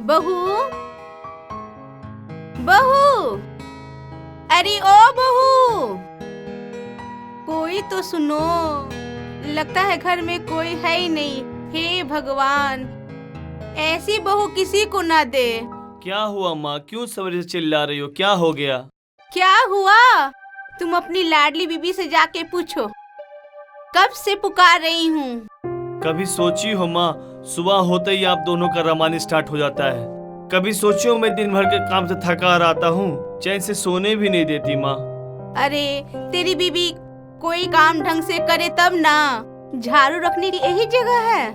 बहू, बहू, अरे ओ बहू, कोई तो सुनो। लगता है घर में कोई है ही नहीं। हे भगवान, ऐसी बहू किसी को ना दे। क्या हुआ माँ, क्यों सवेरे से चिल्ला रही हो? क्या हो गया? क्या हुआ? तुम अपनी लाडली बीबी से जाके पूछो, कब से पुकार रही हूँ। कभी सोची हो माँ, सुबह होते ही आप दोनों का रमान स्टार्ट हो जाता है। कभी सोची हो मैं दिन भर के काम से थका आता हूँ, चैन से सोने भी नहीं देती माँ। अरे तेरी बीबी कोई काम ढंग से करे तब ना। झाड़ू रखने की यही जगह है।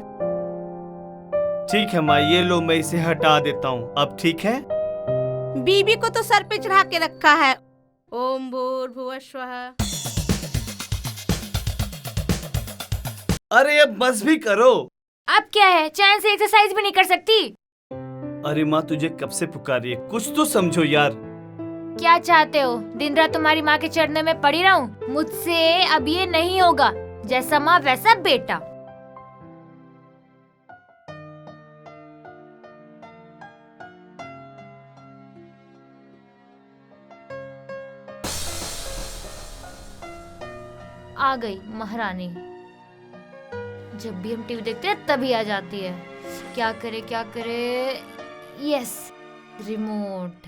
ठीक है माँ, ये लो मैं इसे हटा देता हूँ। अब ठीक है? बीबी को तो सर पे चढ़ा के रखा है। ओम भूर्भुवः स्वः। अरे अब बस भी करो। अब क्या है, चैन से एक्सरसाइज भी नहीं कर सकती? अरे माँ, तुझे कब से पुकारी है, कुछ तो समझो यार। क्या चाहते हो, दिन रात तुम्हारी माँ के चरणों में पड़ी रहूं? मुझसे अब ये नहीं होगा। जैसा माँ वैसा बेटा। आ गई महारानी। जब भी हम टीवी देखते हैं तभी आ जाती है। क्या करे क्या करे। Yes, remote.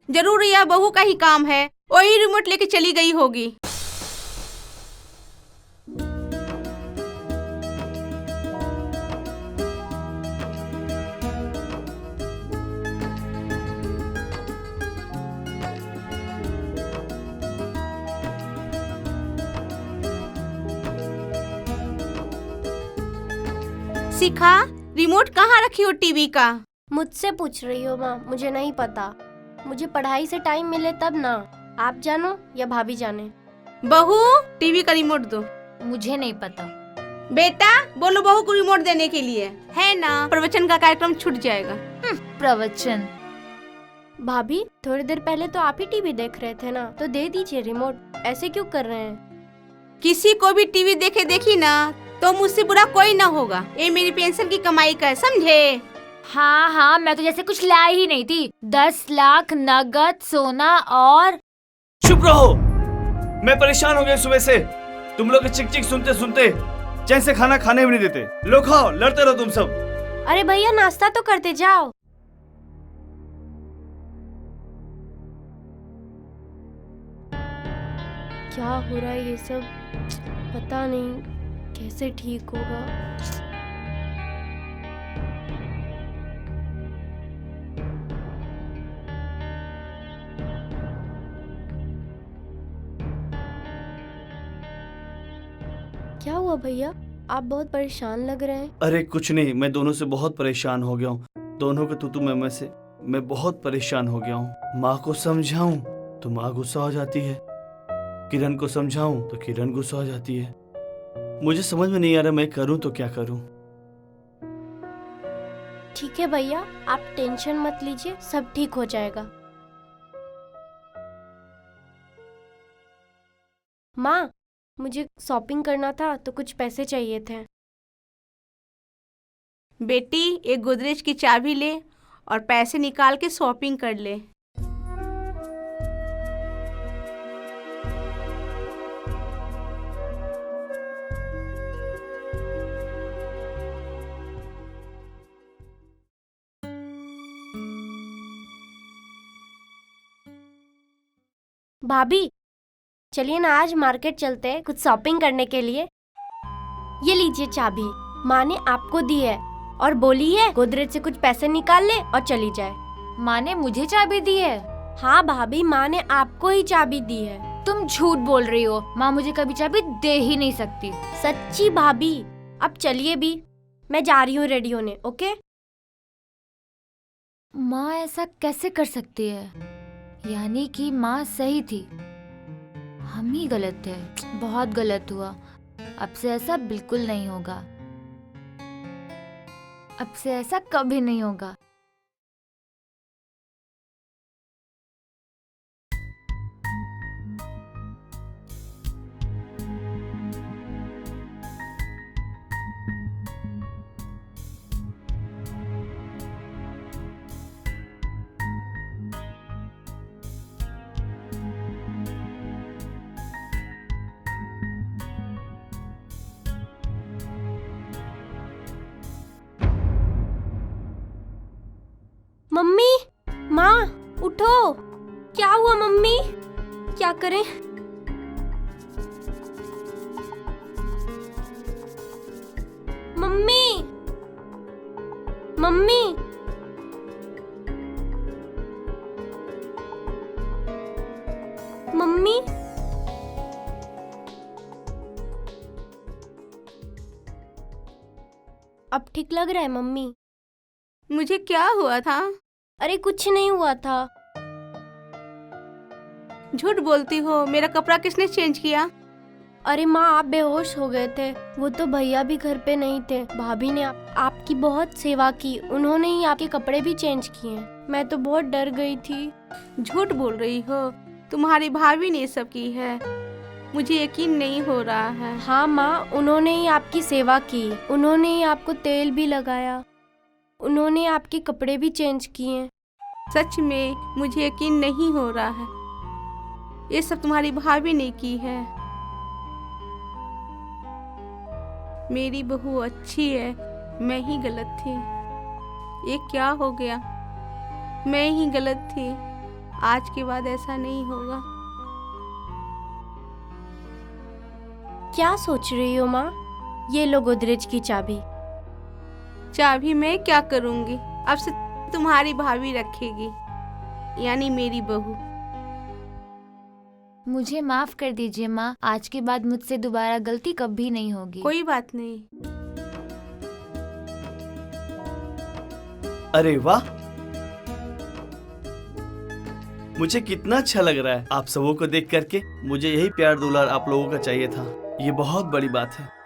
जरूर यह बहू का ही काम है। वही रिमोट लेके चली गई होगी। शिखा, रिमोट कहाँ रखी हो टीवी का? मुझसे पूछ रही हो माँ? मुझे नहीं पता। मुझे पढ़ाई से टाइम मिले तब ना। आप जानो या भाभी जाने। बहू, टीवी का रिमोट दो। मुझे नहीं पता। बेटा, बोलो बहू को रिमोट देने के लिए। है ना, प्रवचन का कार्यक्रम छूट जाएगा। प्रवचन? भाभी, थोड़ी देर पहले तो आप ही टीवी देख रहे थे ना, तो दे दीजिए रिमोट। ऐसे क्यों कर रहे हैं? किसी को भी टीवी देखे देखी ना तो मुझसे बुरा कोई ना होगा। ये मेरी पेंशन की कमाई का है, समझे? हाँ हाँ, मैं तो जैसे कुछ लाई ही नहीं थी। 10 लाख नगद सोना और। चुप रहो, मैं परेशान हो गया सुबह से। तुम लोग चिक चिक सुनते सुनते चैन से खाना खाने भी नहीं देते। लो खाओ, लड़ते रहो तुम सब। अरे भैया, नाश्ता तो करते जाओ। क्या हो रहा है ये सब? पता नहीं कैसे ठीक होगा। क्या हुआ भैया? आप बहुत परेशान लग रहे हैं। अरे कुछ नहीं, मैं दोनों से बहुत परेशान हो गया हूँ। दोनों के तू मैं से मैं बहुत परेशान हो गया हूँ। माँ को समझाऊं तो माँ गुस्सा हो जाती है, किरण को समझाऊं तो किरण गुस्सा हो जाती है। मुझे समझ में नहीं आ रहा मैं करूं तो क्या करूं। ठीक है भैया, आप टेंशन मत लीजिए, सब ठीक हो जाएगा। माँ, मुझे शॉपिंग करना था तो कुछ पैसे चाहिए थे। बेटी, एक गोदरेज की चाबी ले और पैसे निकाल के शॉपिंग कर ले। भाभी, चलिए ना आज मार्केट चलते हैं कुछ शॉपिंग करने के लिए। ये लीजिए चाबी, माँ ने आपको दी है और बोली है गोदरेज से कुछ पैसे निकाल ले और चली जाए। माँ ने मुझे चाबी दी है? हाँ भाभी, माँ ने आपको ही चाबी दी है। तुम झूठ बोल रही हो। माँ मुझे कभी चाबी दे ही नहीं सकती। सच्ची भाभी। अब चलिए भी, मैं जा रही हूँ रेडी होने। ओके? माँ ऐसा कैसे कर सकती है? यानी कि माँ सही थी, हम ही गलत थे। बहुत गलत हुआ। अब से ऐसा बिल्कुल नहीं होगा। अब से ऐसा कभी नहीं होगा। मम्मी, माँ, उठो। क्या हुआ मम्मी? क्या करें? Mummy, mummy, mummy. अब ठीक लग रहा है मम्मी? मुझे क्या हुआ था? अरे कुछ नहीं हुआ था। झूठ बोलती हो। मेरा कपड़ा किसने चेंज किया? अरे माँ, आप बेहोश हो गए थे। वो तो भैया भी घर पे नहीं थे। भाभी ने आपकी बहुत सेवा की। उन्होंने ही आपके कपड़े भी चेंज किए। मैं तो बहुत डर गई थी। झूठ बोल रही हो। तुम्हारी भाभी ने सब की है। मुझे यकीन नहीं हो रहा है। हाँ माँ, उन्होंने ही आपकी सेवा की। उन्होंने ही आपको तेल भी लगाया। उन्होंने आपके कपड़े भी चेंज किए। सच में मुझे यकीन नहीं हो रहा है। ये सब तुम्हारी भाभी ने की है। मेरी बहू अच्छी है। मैं ही गलत थी। ये क्या हो गया? मैं ही गलत थी। आज के बाद ऐसा नहीं होगा। क्या सोच रही हो माँ? ये लो गोदरेज की चाबी। चाबी मैं क्या करूंगी? अब से तुम्हारी भाभी रखेगी, यानी मेरी बहू। मुझे माफ कर दीजिए माँ, आज के बाद मुझसे दोबारा गलती कभी नहीं होगी। कोई बात नहीं। अरे वाह, मुझे कितना अच्छा लग रहा है आप सबों को देख करके। मुझे यही प्यार दुलार आप लोगों का चाहिए था। ये बहुत बड़ी बात है।